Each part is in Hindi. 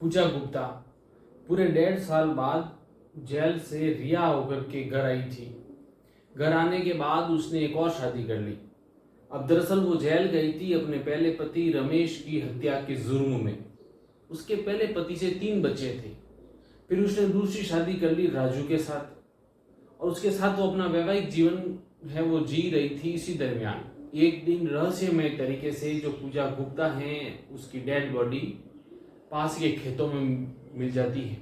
पूजा गुप्ता पूरे 1.5 साल बाद जेल से रिहा होकर के घर आई थी। घर आने के बाद उसने एक और शादी कर ली। अब दरअसल वो जेल गई थी अपने पहले पति रमेश की हत्या के जुर्म में। उसके पहले पति से 3 बच्चे थे। फिर उसने दूसरी शादी कर ली राजू के साथ और उसके साथ वो अपना वैवाहिक जीवन है वो जी रही थी। इसी दरमियान एक दिन रहस्यमय तरीके से जो पूजा गुप्ता है उसकी डेड बॉडी पास के खेतों में मिल जाती है।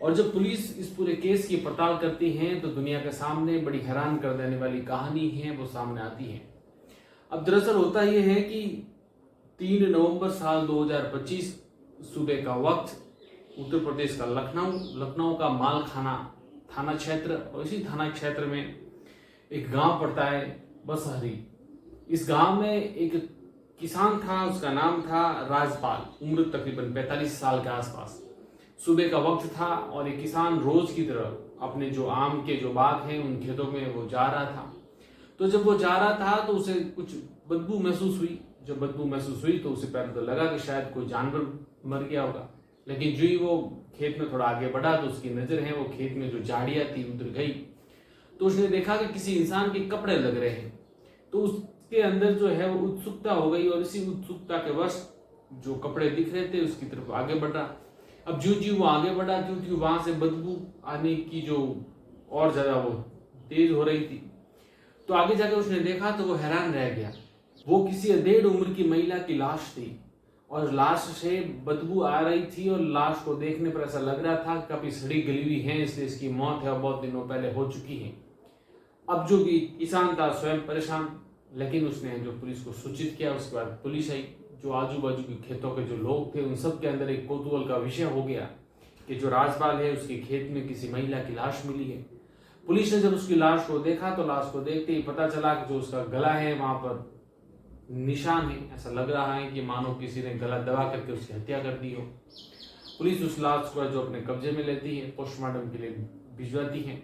और जब पुलिस इस पूरे केस की पड़ताल करती है तो दुनिया के सामने बड़ी हैरान कर देने वाली कहानी है वो सामने आती है। अब दरअसल होता यह है कि 3 नवंबर साल 2025 सुबह का वक्त उत्तर प्रदेश का लखनऊ का मालखाना थाना क्षेत्र और इसी थाना क्षेत्र में एक गांव पड़ता है बसहरी। इस गांव में एक किसान था, उसका नाम था राजपाल। उम्र तकरीबन 45 साल के आसपास। सुबह का वक्त था और एक किसान रोज की तरह अपने जो आम के जो बाग हैं उन खेतों में वो जा रहा था। तो जब वो जा रहा था तो उसे कुछ बदबू महसूस हुई। जब बदबू महसूस हुई तो उसे पहले तो लगा कि शायद कोई जानवर मर गया होगा, लेकिन जो ही वो खेत में थोड़ा आगे बढ़ा तो उसकी नजर है वो खेत में जो झाड़ियां थी उधर गई। तो उसने देखा कि किसी इंसान के कपड़े लग रहे हैं। तो उसके अंदर जो है वो उत्सुकता हो गई और इसी उत्सुकता के वश जो कपड़े दिख रहे थे उसकी तरफ आगे बढ़ रहा। अब जो वो आगे बढ़ा क्योंकि वहां से बदबू आने की जो और ज्यादा वो तेज हो रही थी, तो आगे जाकर उसने देखा तो वो हैरान रह गया। वो किसी अधेड़ उम्र की महिला की लाश थी और लाश से बदबू आ रही थी और लाश को देखने पर ऐसा लग रहा था काफी सड़ी गली हुई है, इसलिए इसकी मौत है और बहुत दिनों पहले हो चुकी है। अब जो कि किसान था स्वयं परेशान, लेकिन उसने जो पुलिस को सूचित किया। उसके बाद पुलिस आई। जो आजू बाजू के खेतों के जो लोग थे उन सब के अंदर एक कौतूहल का विषय हो गया कि जो राजपाल है उसके खेत में किसी महिला की लाश मिली है। पुलिस ने जब उसकी लाश को देखा तो लाश को देखते ही पता चला कि जो उसका गला है वहां पर निशान है। ऐसा लग रहा है कि मानो किसी ने गला दबा करके उसकी हत्या कर दी हो। पुलिस उस लाश को जो अपने कब्जे में लेती है पोस्टमार्टम के लिए भिजवाती है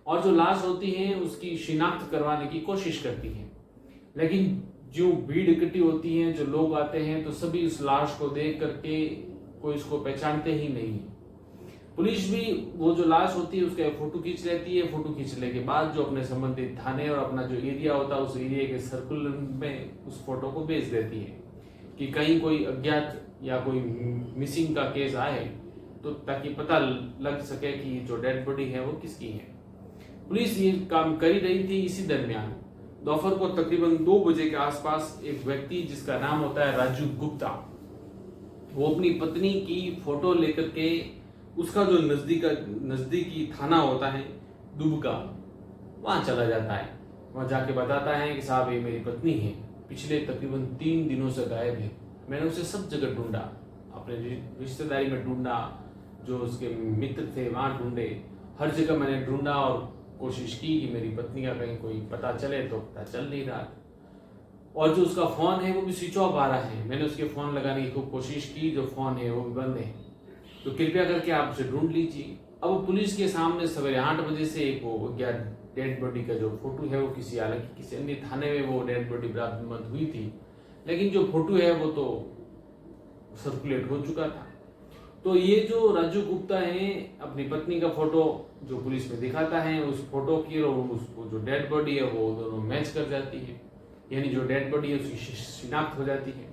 और जो लाश होती है उसकी शिनाख्त करवाने की कोशिश करती है। लेकिन जो भीड़ इकट्ठी होती है, जो लोग आते हैं, तो सभी उस लाश को देख करके कोई इसको पहचानते ही नहीं है। पुलिस भी वो जो लाश होती है उसका फोटो खींच लेती है। फोटो खींचने के बाद जो अपने संबंधित थाने और अपना जो एरिया होता है उस एरिया के सर्कुलर में उस फोटो को भेज देती है कि कहीं कोई अज्ञात या कोई मिसिंग का केस आए तो ताकि पता लग सके कि जो डेड बॉडी है वो किसकी है। पुलिस ये काम कर ही रही थी। इसी दरमियान दोपहर को तकरीबन 2 बजे के आसपास एक व्यक्ति जिसका नाम होता है राजू गुप्ता, वो अपनी पत्नी की फोटो लेकर के उसका जो नजदीकी थाना होता है दुबका, वहां चला जाता है। वहां जाके बताता है कि साहब ये मेरी पत्नी है, पिछले तकरीबन 3 दिनों से गायब है। मैंने उसे सब जगह ढूंढा, अपने रिश्तेदारी में ढूंढा, जो उसके मित्र थे वहां ढूंढे, हर जगह मैंने ढूंढा और कोशिश की कि मेरी पत्नी का कहीं कोई पता चले, तो पता चल नहीं रहा। और जो उसका फोन है वो भी स्विच ऑफ आ रहा है। मैंने उसके फोन लगाने की खूब कोशिश की, जो फोन है वो भी बंद है, तो कृपया करके आप उसे ढूंढ लीजिए। अब पुलिस के सामने सवेरे 8 बजे से एक वो डेड बॉडी का जो फोटो है वो हालांकि किसी अन्य थाने में वो डेड बॉडी बरामद हुई थी, लेकिन जो फोटो है वो तो सर्कुलेट हो चुका था। तो ये जो राजू गुप्ता है अपनी पत्नी का फोटो जो पुलिस में दिखाता है, उस फोटो की और उसको जो डेड बॉडी है वो दोनों मैच कर जाती है, यानी जो डेड बॉडी है उसकी शिनाख्त हो जाती है।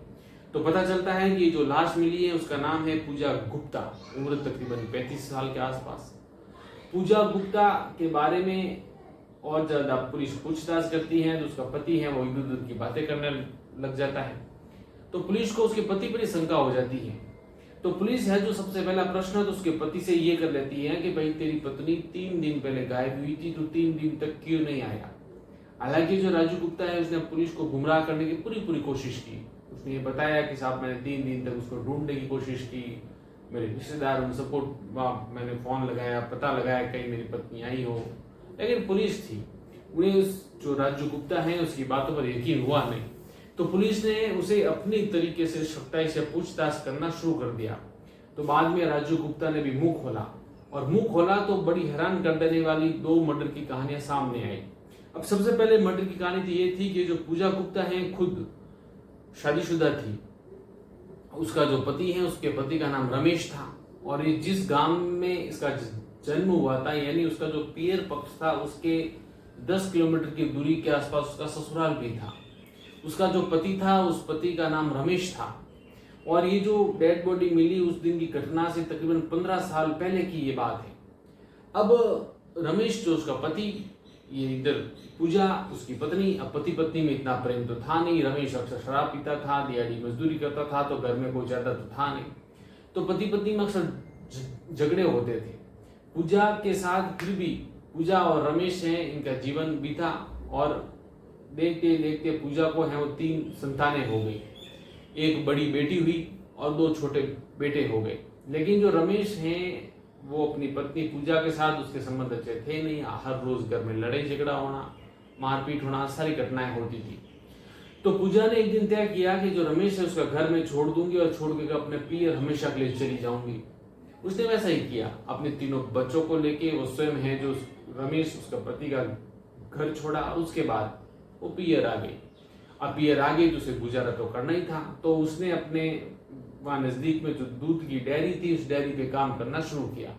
तो पता चलता है कि जो लाश मिली है उसका नाम है पूजा गुप्ता, उम्र तकरीबन 35 साल के आसपास। पूजा गुप्ता के बारे में और ज्यादा पुलिस पूछताछ करती है तो उसका पति है वो इधर उधर की बातें करने लग जाता है। तो पुलिस को उसके पति पर ही शंका हो जाती है। तो पुलिस है जो सबसे पहला प्रश्न है तो उसके पति से ये कर लेती है कि भाई तेरी पत्नी 3 दिन पहले गायब हुई थी, तो 3 दिन तक क्यों नहीं आया। हालांकि जो राजू गुप्ता है उसने पुलिस को गुमराह करने की पूरी कोशिश की। उसने ये बताया कि साहब मैंने 3 दिन तक उसको ढूंढने की कोशिश की, मेरे रिश्तेदार उन सबको मैंने फोन लगाया, पता लगाया कहीं मेरी पत्नी आई हो, लेकिन पुलिस थी उन्हें उस जो राजू गुप्ता है उसकी बातों पर यकीन हुआ नहीं। तो पुलिस ने उसे अपनी तरीके से सख्ताई से पूछताछ करना शुरू कर दिया। तो बाद में राजू गुप्ता ने भी मुंह खोला और मुंह खोला तो बड़ी हैरान कर देने वाली 2 मर्डर की कहानियां सामने आई। अब सबसे पहले मर्डर की कहानी तो ये थी कि जो पूजा गुप्ता है खुद शादीशुदा थी उसका जो पति है, उसके पति का नाम रमेश था, और ये जिस गांव में इसका जन्म हुआ था, यानी उसका जो पियर पक्ष था, उसके 10 किलोमीटर की दूरी के आसपास उसका ससुराल भी था। उसका जो पति था, उस पति का नाम रमेश था। और ये जो डेड बॉडी मिली उस दिन की घटना से तकरीबन 15 साल पहले की ये बात है। अब रमेश जो उसका पति, ये इधर पूजा उसकी पत्नी। अब पति पत्नी में इतना प्रेम तो था नहीं। रमेश अक्सर शराब पीता था, दिहाड़ी मजदूरी करता था, तो घर में कोई ज्यादा तो था नहीं। तो पति पत्नी में अक्सर झगड़े होते थे पूजा के साथ। फिर भी पूजा और रमेश हैं, इनका जीवन बीता, और देखते देखते पूजा को है वो 3 संतानें हो गई। एक बड़ी बेटी हुई और 2 छोटे बेटे हो गए। लेकिन जो रमेश हैं वो अपनी पत्नी पूजा के साथ उसके संबंध अच्छे थे नहीं। हर रोज घर में लड़ाई झगड़ा होना, मारपीट होना, सारी घटनाएं होती थी। तो पूजा ने एक दिन तय किया कि जो रमेश है उसका घर में छोड़ दूंगी और छोड़ के अपने पियर हमेशा के लिए चली जाऊंगी। उसने वैसा ही किया। अपने 3 बच्चों को लेके वो स्वयं है जो रमेश उसका पति का घर छोड़ा, और उसके बाद वो पियर आ गई। अब पियर आ गई तो उसे गुजारा तो करना ही था। तो उसने अपने वहां नजदीक में जो दूध की डेयरी थी, उस डेयरी पे काम करना शुरू किया।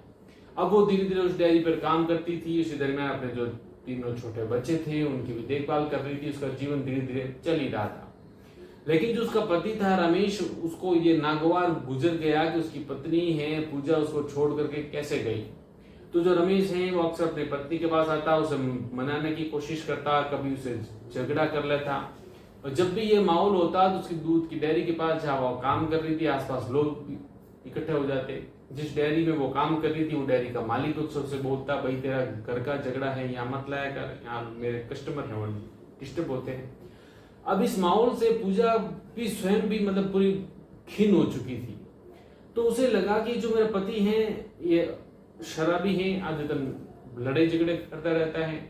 अब वो धीरे धीरे उस डेयरी पर काम करती थी। इसी दरमियान अपने जो 3 छोटे बच्चे थे उनकी भी देखभाल कर रही थी। उसका जीवन धीरे धीरे चल ही रहा था। लेकिन जो उसका पति था रमेश, उसको ये नागवार गुजर गया कि उसकी पत्नी है पूजा उसको छोड़ करके कैसे गई। तो जो रमेश है वो अक्सर अपनी पत्नी के पास आता, उसे मनाने की कोशिश करता, कभी उसे झगड़ा कर लेता। और जब भी ये माहौल होता तो उसकी दूध की डेयरी के पास जहाँ वो काम कर रही थी, आसपास लोग इकट्ठे हो जाते। जिस डेयरी में वो काम कर रही थी वो डेयरी का मालिक उससे बोलता, भाई तेरा घर का झगड़ा है, यहाँ मत लाया कर, यहाँ मेरे कस्टमर है वो डिस्टर्ब होते हैं। अब इस माहौल से पूजा भी स्वयं भी मतलब पूरी खिन्न हो चुकी थी। तो उसे लगा कि जो मेरा पति है ये शराबी है, आदतन लड़ाई झगड़े करता रहता है,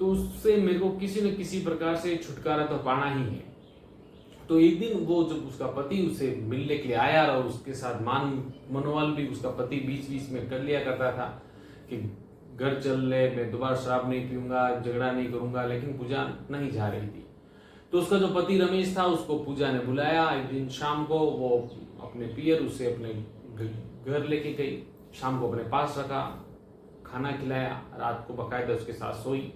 तो उससे मेरे को किसी न किसी प्रकार से छुटकारा तो पाना ही है। तो एक दिन वो जब उसका पति उसे मिलने के लिए आया, और उसके साथ मनोबल भी उसका पति बीच बीच में कर लिया करता था कि घर चल ले, मैं दोबारा शराब नहीं पीऊंगा, झगड़ा नहीं करूंगा। लेकिन पूजा नहीं जा रही थी। तो उसका जो पति रमेश था उसको पूजा ने बुलाया एक दिन शाम को। वो अपने पियर उसे अपने घर लेके गई, शाम को अपने पास रखा, खाना खिलाया, रात को बाकायदा उसके साथ सोई।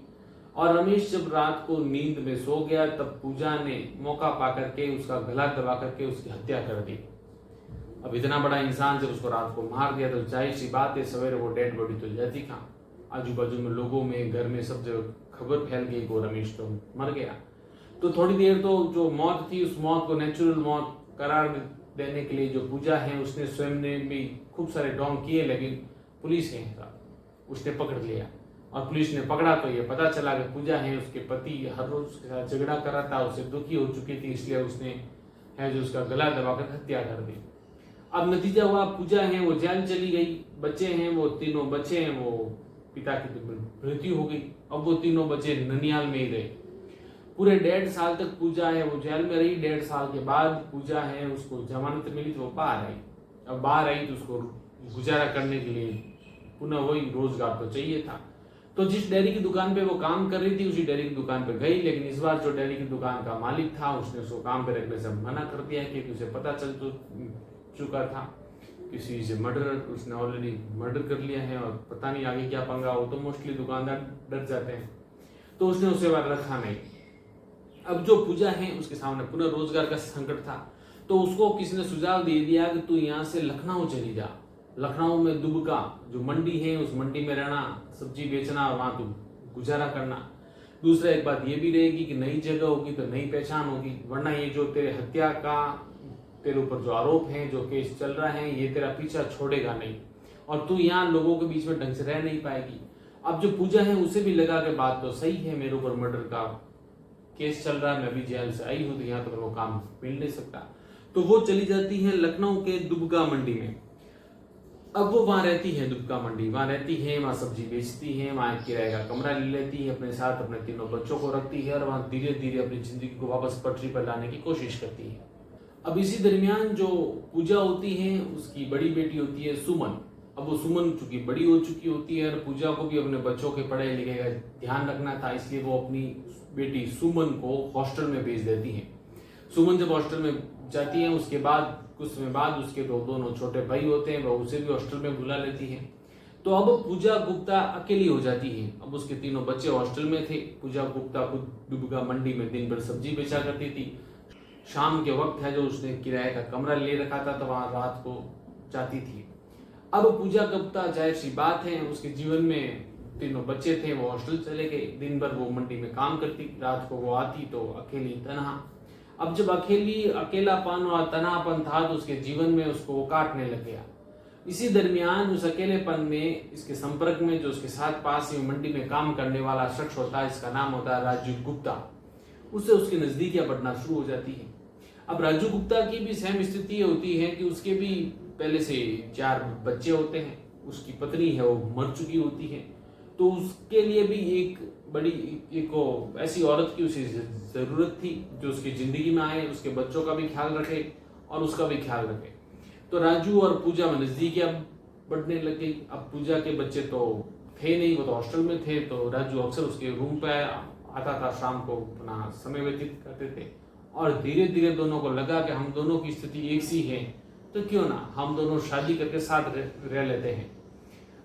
और रमेश जब रात को नींद में सो गया तब पूजा ने मौका पा करके उसका गला दबा करके उसकी हत्या कर दी। अब इतना बड़ा इंसान जब उसको रात को मार दिया तो जाहिर सी बात है सवेरे वो डेड बॉडी तो जाती कहाँ। आजू बाजू में लोगों में, घर में, सब जगह खबर फैल गई को रमेश तो मर गया। तो थोड़ी देर तो जो मौत थी उस मौत को नेचुरल मौत करार देने के लिए जो पूजा है उसने स्वयं ने भी खूब सारे ढोंग किए, लेकिन पुलिस है उसने पकड़ लिया। और पुलिस ने पकड़ा तो ये पता चला कि पूजा है उसके पति हर रोज उसके साथ झगड़ा कर रहा था, उससे दुखी हो चुकी थी, इसलिए उसने है जो उसका गला दबाकर हत्या कर दी। अब नतीजा हुआ पूजा है वो जेल चली गई। बच्चे हैं वो 3 बच्चे हैं, वो पिता की मृत्यु हो गई। अब वो 3 बच्चे ननियाल में ही रहे। पूरे 1.5 साल तक पूजा है वो जेल में रही। 1.5 साल के बाद पूजा है उसको जमानत मिली तो वो बाहर आई। अब बाहर आई तो उसको गुजारा करने के लिए पुनः वही रोजगार तो चाहिए था। तो जिस डेयरी की दुकान पे वो काम कर रही थी उसी डेयरी की दुकान पे गई। लेकिन इस बार जो डेयरी की दुकान का मालिक था उसने उसको काम पे रखने से मना कर दिया क्योंकि उसे पता चल चुका था किसी से उसने ऑलरेडी मर्डर कर लिया है और पता नहीं आगे क्या पंगा हो। तो मोस्टली दुकानदार डर जाते हैं, तो उसने उसे बार रखा नहीं। अब जो पूजा है उसके सामने पुनः रोजगार का संकट था, तो उसको किसी ने सुझाव दे दिया कि तू यहाँ से लखनऊ चली जा। लखनऊ में दुबका जो मंडी है उस मंडी में रहना, सब्जी बेचना, वहां तू गुजारा करना। दूसरा एक बात ये भी रहेगी कि नई जगह होगी तो नई पहचान होगी, वरना ये जो तेरे हत्या का तेरे ऊपर जो आरोप है, जो केस चल रहा है, ये तेरा पीछा छोड़ेगा नहीं और तू यहाँ लोगों के बीच में ढंग से रह नहीं पाएगी। अब जो पूजा है उसे भी लगा कि बात तो सही है, मेरे ऊपर मर्डर का केस चल रहा है, मैं अभी जेल से आई हूं तो यहाँ तो वो काम मिल नहीं सकता। तो वो चली जाती है लखनऊ के दुबका मंडी में। अब वो वहां रहती है, दुबका मंडी वहां रहती है, वहां सब्जी बेचती है, वहां किराए का कमरा ले लेती है, अपने साथ अपने 3 बच्चों को रखती है और वहां धीरे धीरे अपनी जिंदगी को वापस पटरी पर लाने की कोशिश करती है। अब इसी दरमियान जो पूजा होती है उसकी बड़ी बेटी होती है सुमन। अब वो सुमन चूंकि बड़ी हो चुकी होती है और पूजा को भी अपने बच्चों के पढ़ाई लिखाई का ध्यान रखना था, इसलिए वो अपनी बेटी सुमन को हॉस्टल में भेज देती है। सुमन जब हॉस्टल में जाती है उसके बाद कुछ समय बाद उसके दोनों छोटे भाई होते हैं, वह उसे भी हॉस्टल में बुला लेती है। तो अब पूजा गुप्ता अकेली हो जाती है। अब उसके तीनों बच्चे हॉस्टल में थे। पूजा गुप्ता खुद दुबका मंडी में दिन भर सब्जी बेचा करती थी। शाम के वक्त है जो उसने किराए का कमरा ले रखा था, तो वहां रात को जाती थी। अब पूजा गुप्ता, जाहिर सी बात है, उसके जीवन में तीनों बच्चे थे, वो हॉस्टल चले गए। दिन भर वो मंडी में काम करती, रात को वो आती तो अकेली तनहा। अब जब अकेलापन और तनापन था तो उसके जीवन में उसको वो काटने लग गया। इसी दरमियान उस अकेलेपन में इसके संपर्क में जो उसके साथ पास ही मंडी में काम करने वाला शख्स होता है, इसका नाम होता है राजू गुप्ता, उससे उसकी नजदीकियां बढ़ना शुरू हो जाती है। अब राजू गुप्ता की भी सेम स्थिति होती है कि उसके भी पहले से 4 बच्चे होते हैं। उसकी पत्नी है वो मर चुकी होती है, तो उसके लिए भी एक ऐसी औरत की उसे जरूरत थी जो उसकी जिंदगी में आए, उसके बच्चों का भी ख्याल रखे और उसका भी ख्याल रखे। तो राजू और पूजा में नजदीकियां बढ़ने लग गई। अब पूजा के बच्चे तो थे नहीं, वो तो हॉस्टल में थे, तो राजू अक्सर उसके रूम पे आता था, शाम को अपना समय व्यतीत करते थे। और धीरे धीरे दोनों को लगा कि हम दोनों की स्थिति एक सी है, तो क्यों ना हम दोनों शादी करके साथ रह लेते हैं।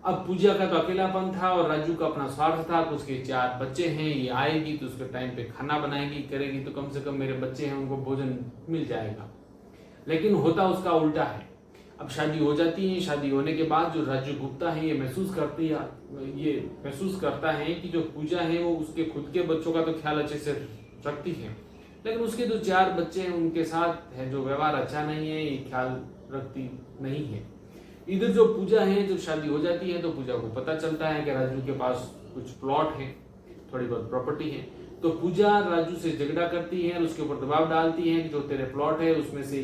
अब पूजा का तो अकेलापन था और राजू का अपना स्वार्थ था कि उसके 4 बच्चे हैं, ये आएगी तो उसके टाइम पे खाना बनाएगी करेगी, तो कम से कम मेरे बच्चे हैं उनको भोजन मिल जाएगा। लेकिन होता उसका उल्टा है। अब शादी हो जाती है। शादी होने के बाद जो राजू गुप्ता है ये महसूस करता है कि जो पूजा है वो उसके खुद के बच्चों का तो ख्याल अच्छे से रखती है, लेकिन उसके जो 4 बच्चे हैं उनके साथ है जो व्यवहार अच्छा नहीं है, ये ख्याल रखती नहीं है। इधर जो पूजा है, जब शादी हो जाती है तो पूजा को पता चलता है कि राजू के पास कुछ प्लॉट है, थोड़ी बहुत प्रॉपर्टी है। तो पूजा राजू से झगड़ा करती है और उसके ऊपर दबाव डालती है कि जो तेरे प्लॉट है उसमें से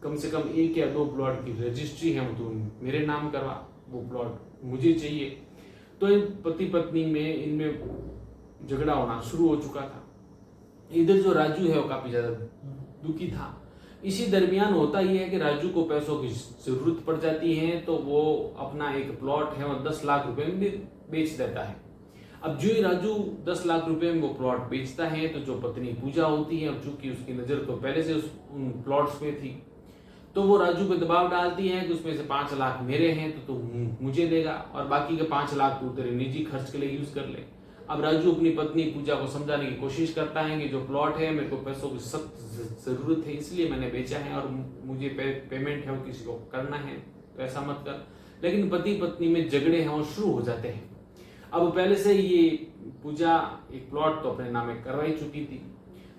कम 1 या 2 प्लॉट की रजिस्ट्री है वो तू मेरे नाम करवा, वो प्लॉट मुझे चाहिए। तो पति पत्नी में इनमें झगड़ा होना शुरू हो चुका था। इधर जो राजू है वो काफी ज्यादा दुखी था। इसी दरमियान होता यह है कि राजू को पैसों की जरूरत पड़ जाती है, तो वो अपना एक प्लॉट है और 10 लाख रुपए में बेच देता है। अब जो ही राजू 10 लाख रुपए में वो प्लॉट बेचता है, तो जो पत्नी पूजा होती है, और चूंकि उसकी नजर तो पहले से उन प्लॉट्स पे थी, तो वो राजू पे दबाव डालती है कि उसमें से 5 लाख मेरे हैं तो तू मुझे देगा और बाकी के 5 लाख तू तेरे निजी खर्च के लिए यूज कर ले। अब राजू अपनी पत्नी पूजा को समझाने की कोशिश करता है कि जो प्लॉट है मेरे को पैसों की सख्त जरूरत है, इसलिए मैंने बेचा है और मुझे पेमेंट है वो किसी को करना है, तो ऐसा मत कर। लेकिन पति पत्नी में झगड़े हैं वो शुरू हो जाते हैं। अब पहले से ये पूजा एक प्लॉट तो अपने नामे करवाई चुकी थी,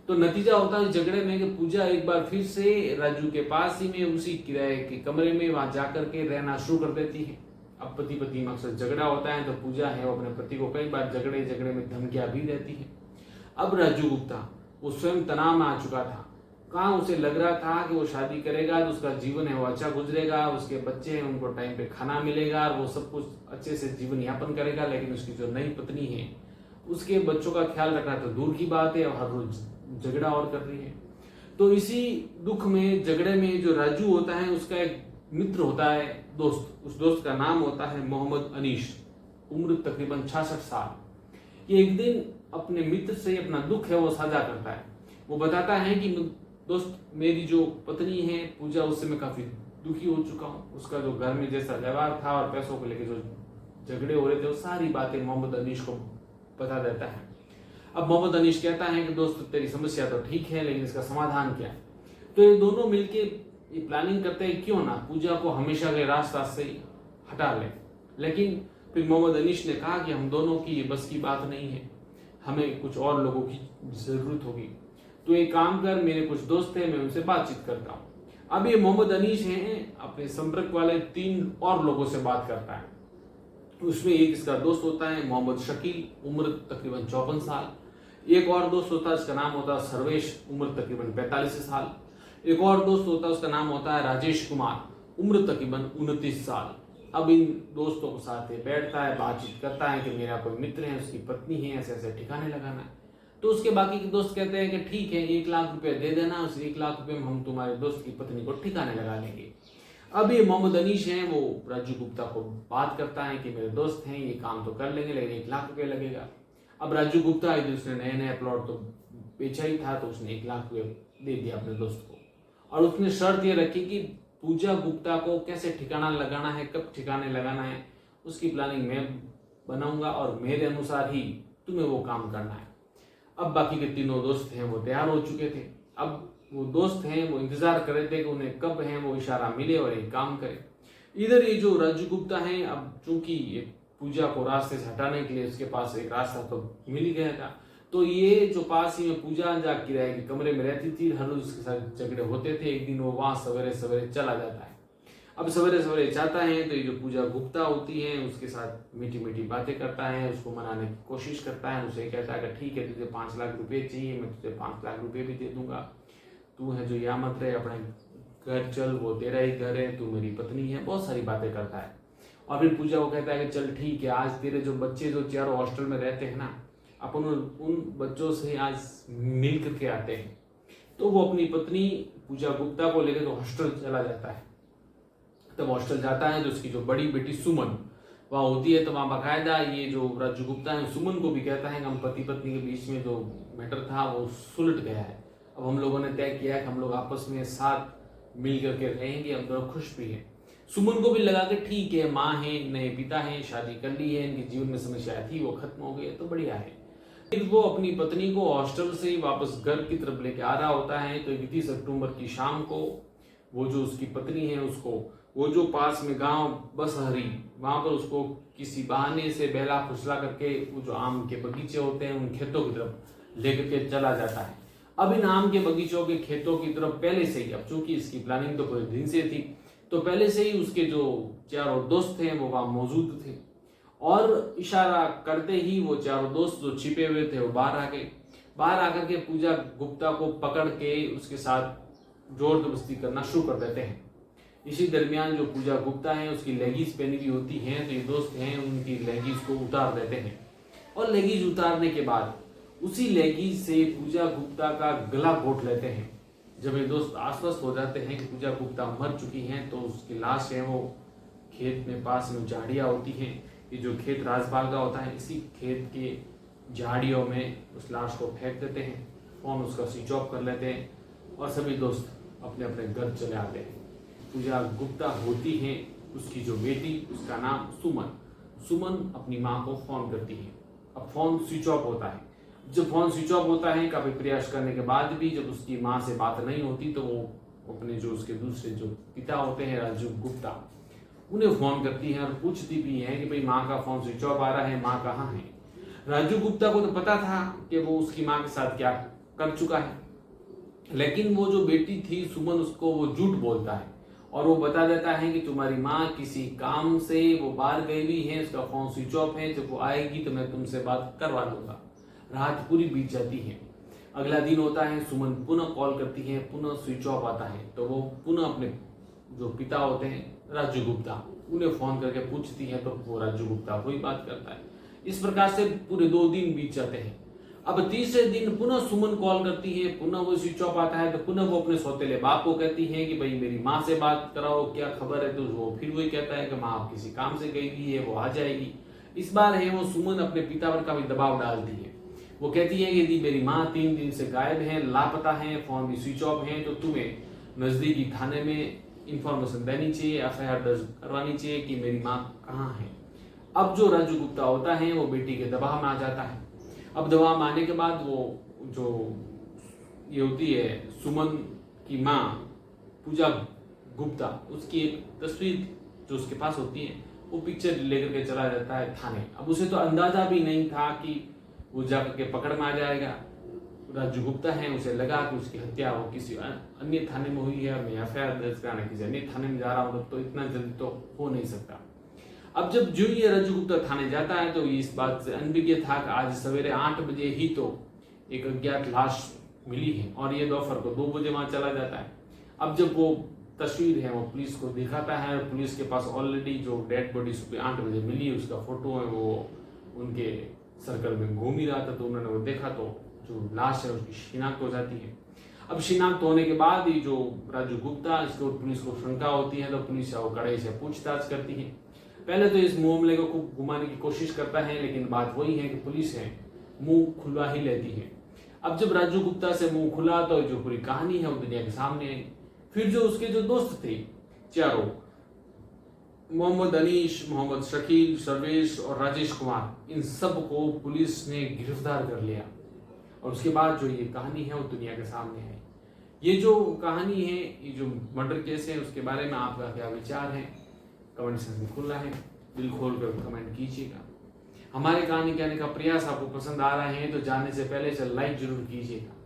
तो नतीजा होता है झगड़े में कि पूजा एक बार फिर से राजू के पास ही में उसी किराए के कमरे में वहां जाकर के रहना शुरू कर देती है। अब पति पत्नी में अक्सर झगड़ा होता है, तो पूजा है वो अपने पति को कई बार झगड़े में धमकियां भी देती है। अब राजू गुप्ता वो स्वयं तनाव में आ चुका था। कहाँ उसे लग रहा था कि वो शादी करेगा तो उसका जीवन है वो अच्छा गुजरेगा, उसके बच्चे हैं उनको टाइम पे खाना मिलेगा और वो सब कुछ अच्छे से जीवन यापन करेगा। लेकिन उसकी जो नई पत्नी है उसके बच्चों का ख्याल रखना तो दूर की बात है और हर रोज झगड़ा और कर रही है। तो इसी दुख में, झगड़े में जो राजू होता है उसका एक मित्र होता है, दोस्त। उस दोस्त का नाम होता है मोहम्मद अनीश, उम्र तकरीबन 66 साल। ये एक दिन अपने मित्र से अपना दुख है वो साझा करता है। वो बताता है कि दोस्त, मेरी जो पत्नी है पूजा, उससे मैं काफी दुखी हो चुका हूँ। उसका जो घर में जैसा व्यवहार था और पैसों को लेकर जो झगड़े हो रहे थे, वो सारी बातें मोहम्मद अनीश को बता देता है। अब मोहम्मद अनीश कहता है कि दोस्त तेरी समस्या तो ठीक है, लेकिन इसका समाधान क्या है। तो ये दोनों मिलके ये प्लानिंग करते हैं क्यों ना पूजा को हमेशा के रास्ते से हटा ले। लेकिन फिर मोहम्मद अनीश ने कहा कि हम दोनों की ये बस की बात नहीं है, हमें कुछ और लोगों की जरूरत होगी। तो एक काम कर, मेरे कुछ दोस्त हैं, मैं उनसे बातचीत करता हूँ। अब ये मोहम्मद अनीश हैं, अपने संपर्क वाले 3 और लोगों से बात करता है। उसमें एक इसका दोस्त होता है मोहम्मद शकील, उम्र तकरीबन 54 साल। एक और दोस्त होता है, इसका नाम होता है सर्वेश, उम्र तकरीबन 45 साल। एक और दोस्त होता है, उसका नाम होता है राजेश कुमार, उम्र तकरीबन 29 साल। अब इन दोस्तों के साथ बैठता है, बातचीत करता है कि मेरा कोई मित्र है, उसकी पत्नी है, ऐसे ऐसे ठिकाने लगाना है। तो उसके बाकी के दोस्त कहते हैं कि ठीक है, 1 लाख रुपए दे देना, उस 1 लाख रुपए में हम तुम्हारे दोस्त की पत्नी को ठिकाने लगा लेंगे। अब ये मोहम्मद अनीश हैं, वो राजू गुप्ता को बात करता है कि मेरे दोस्त हैं, ये काम तो कर लेंगे, लेकिन 1 लाख रुपए लगेगा। अब राजू गुप्ता है, उसने नया प्लॉट तो बेचा ही था, तो उसने 1 लाख रुपए दे दिया अपने दोस्त को। और उसने शर्त ये रखी कि पूजा गुप्ता को कैसे ठिकाना लगाना है, कब ठिकाने लगाना है, उसकी प्लानिंग मैं बनाऊंगा और मेरे अनुसार ही तुम्हें वो काम करना है। अब बाकी के तीनों दोस्त हैं वो तैयार हो चुके थे। अब वो दोस्त हैं वो इंतजार कर रहे थे कि उन्हें कब है वो इशारा मिले और एक काम करे। इधर ये जो राजू गुप्ता है, अब चूंकि ये पूजा को रास्ते से हटाने के लिए उसके पास एक रास्ता तो मिल ही गया था, तो ये जो पास ही में पूजा जा किराए के कमरे में रहती थी, हर रोज उसके साथ झगड़े होते थे। एक दिन वो वहां सवेरे सवेरे चला जाता है। अब सवेरे सवेरे जाता है तो ये जो पूजा गुप्ता होती है उसके साथ मीठी मीठी बातें करता है, उसको मनाने की कोशिश करता है। उसे कहता है कि ठीक है, तुझे 5 लाख रुपए चाहिए, मैं तुझे 5 लाख रुपए भी दे दूंगा, तू है जो यहाँ मत रहे, अपने घर चल, वो तेरा ही घर है, तू मेरी पत्नी है, बहुत सारी बातें करता है। और फिर पूजा को कहता है कि चल ठीक है, आज तेरे जो बच्चे जो चारों हॉस्टल में रहते हैं ना, अपन उन बच्चों से आज मिल करके आते हैं। तो वो अपनी पत्नी पूजा गुप्ता को लेकर हॉस्टल चला जाता है। तब हॉस्टल जाता है तो उसकी जो बड़ी बेटी सुमन वहाँ होती है, तो वहाँ बाकायदा ये जो राजू गुप्ता है सुमन को भी कहता है कि हम पति पत्नी के बीच में जो मैटर था वो सुलट गया है। अब हम लोगों ने तय किया है कि हम लोग आपस में साथ मिल करके रहेंगे, हम दोनों खुश भी हैं। सुमन को भी लगा कि ठीक है, माँ है, नए पिता है, शादी कर ली है, इनके जीवन में समस्या थी वो खत्म हो गई है, तो बढ़िया है। फिर वो अपनी पत्नी को हॉस्टल से वापस घर की तरफ लेके आ रहा होता है। तो 31 अक्टूबर की शाम को वो जो उसकी पत्नी है उसको वो जो पास में गांव बसहरी वहां पर उसको किसी बहाने से बहला फुसला करके वो जो आम के बगीचे होते हैं उन खेतों की तरफ लेकर के चला जाता है। अब इन आम के बगीचों के खेतों की तरफ पहले से ही, अब चूंकि इसकी प्लानिंग तो पूरे दिन से थी, तो पहले से ही उसके जो चारों दोस्त थे वो वहां मौजूद थे। और इशारा करते ही वो चारों दोस्त जो छिपे हुए थे वो बाहर आ गए। बाहर आकर के पूजा गुप्ता को पकड़ के उसके साथ जोर जबरदस्ती करना शुरू कर देते हैं। इसी दरमियान जो पूजा गुप्ता है उसकी लेगीज पहनी हुई होती हैं, तो ये दोस्त हैं उनकी लेगीज को उतार देते हैं। और लेगीज उतारने के बाद उसी लेगीज से पूजा गुप्ता का गला घोट लेते हैं। जब ये दोस्त आश्वस्त हो जाते हैं कि पूजा गुप्ता मर चुकी हैं, तो उसकी लाश है वो खेत में पास में झाड़ियाँ होती हैं, ये जो खेत राजबाग का होता है, इसी खेत के झाड़ियों में उस लाश को फेंक देते हैं। फोन उसका स्विच ऑफ कर लेते हैं और सभी दोस्त अपने अपने घर चले आते हैं। पूजा गुप्ता होती है उसकी जो बेटी, उसका नाम सुमन। सुमन अपनी माँ को फोन करती है। अब फोन स्विच ऑफ होता है। जब फोन स्विच ऑफ होता है, काफी प्रयास करने के बाद भी जब उसकी माँ से बात नहीं होती, तो वो अपने जो उसके दूसरे जो पिता होते हैं राजू गुप्ता, उन्हें फोन करती है और पूछती भी है कि भाई माँ का फोन स्विच ऑफ आ रहा है, माँ कहाँ है। राजू गुप्ता को तो पता था कि वो उसकी माँ के साथ क्या कर चुका है, लेकिन वो जो बेटी थी सुमन, उसको वो झूठ बोलता है और वो बता देता है कि तुम्हारी माँ किसी काम से वो बाहर गई हुई है, उसका फोन स्विच ऑफ है, जब वो आएगी तो मैं तुमसे बात करवा लूंगा। रात पूरी बीत जाती है। अगला दिन होता है, सुमन पुनः कॉल करती है, पुनः स्विच ऑफ आता है, तो वो पुनः अपने जो पिता होते हैं राजू गुप्ता, उन्हें फोन करके पूछती है, तो वो राजू गुप्ता वही बात करता है। इस प्रकार से पूरे 2 दिन बीत जाते हैं। अब तीसरे दिन पुनः सुमन कॉल करती है, पुनः वो स्विच ऑफ आता है, तो पुनः वो अपने सौतेले बाप को कहती है कि भाई मेरी माँ से बात कराओ, क्या खबर है। तो वो फिर वही कहता है कि माँ आप किसी काम से गई हुई है, वो आ जाएगी। इस बार है वो सुमन अपने पिता पर काफी दबाव डालती है। वो कहती है कि यदि मेरी माँ 3 दिन से गायब है, लापता है, फोन भी स्विच ऑफ है, तो तुम्हें नजदीकी थाने में इंफॉर्मेशन देनी चाहिए, FIR दर्ज करवानी चाहिए कि मेरी माँ कहाँ है। अब जो राजू गुप्ता होता है वो बेटी के दबाव में आ जाता है। अब दबाव में आने के बाद वो जो ये होती है सुमन की माँ पूजा गुप्ता, उसकी एक तस्वीर जो उसके पास होती है वो पिक्चर लेकर के चला जाता है थाने। अब उसे तो अंदाजा भी नहीं था कि वो जाकर के पकड़ में आ जाएगा। राजू गुप्ता है, उसे लगा कि उसकी हत्या वो किसी अन्य थाने में हुई है, मैं FIR दर्ज कराने किसी अन्य थाने में जा रहा हूँ, तो इतना जल्दी तो हो नहीं सकता। अब जब जो ये राजू गुप्ता थाने जाता है तो इस बात से अनभिज्ञ था कि आज सवेरे 8 बजे ही तो एक अज्ञात लाश मिली है और ये दोपहर को 2 बजे वहां चला जाता है। अब जब वो तस्वीर है वो पुलिस को दिखाता है और पुलिस के पास ऑलरेडी जो डेड बॉडी सुबह 8 बजे मिली है उसका फोटो है, वो उनके सर्कल में घूम ही रहा था, तो उन्होंने वो देखा तो जो लाश है उसकी शिनाख्त हो जाती है। अब शिनाख्त होने के बाद ये जो राजू गुप्ता, इसको पुलिस को शंका होती है, तो पुलिस वो कड़ाई से पूछताछ करती है। पहले तो इस मामले को खूब घुमाने की कोशिश करता है, लेकिन बात वही है कि पुलिस है मुंह खुलवा ही लेती है। अब जब राजू गुप्ता से मुंह खुला तो जो पूरी कहानी है वो दुनिया के सामने आई। फिर जो उसके जो दोस्त थे चारों, मोहम्मद अनीश, मोहम्मद शकील, सर्वेश और राजेश कुमार, इन सब को पुलिस ने गिरफ्तार कर लिया। और उसके बाद जो ये कहानी है वो दुनिया के सामने है। ये जो कहानी है, ये जो मर्डर केस है, उसके बारे में आपका क्या विचार है? कमेंट सेक्शन खुला है, दिल खोल कर कमेंट कीजिएगा। हमारे कहानी कहने का प्रयास आपको पसंद आ रहा है तो जानने से पहले से लाइक जरूर कीजिएगा।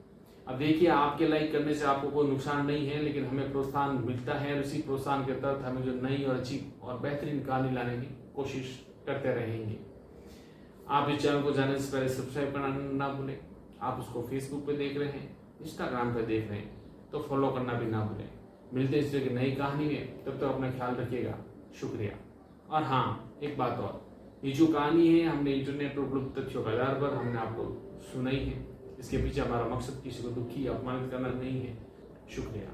अब देखिए, आपके लाइक करने से आपको कोई नुकसान नहीं है, लेकिन हमें प्रोत्साहन मिलता है और इसी प्रोत्साहन के तहत हमें जो नई और अच्छी और बेहतरीन कहानी लाने की कोशिश करते रहेंगे। आप इस चैनल को जानने से पहले सब्सक्राइब करना ना भूलें। आप उसको फेसबुक पे देख रहे हैं, इंस्टाग्राम पे देख रहे हैं तो फॉलो करना भी ना भूलें। मिलते हैं इस तरह की नई कहानी में, तब तक अपना ख्याल रखिएगा। शुक्रिया। और हाँ, एक बात और, ये जो कहानी है हमने इंटरनेट पर उपलब्ध तथ्यों के आधार पर हमने आपको सुनाई है। इसके पीछे हमारा मकसद किसी को दुखी या अपमानित करना नहीं है। शुक्रिया।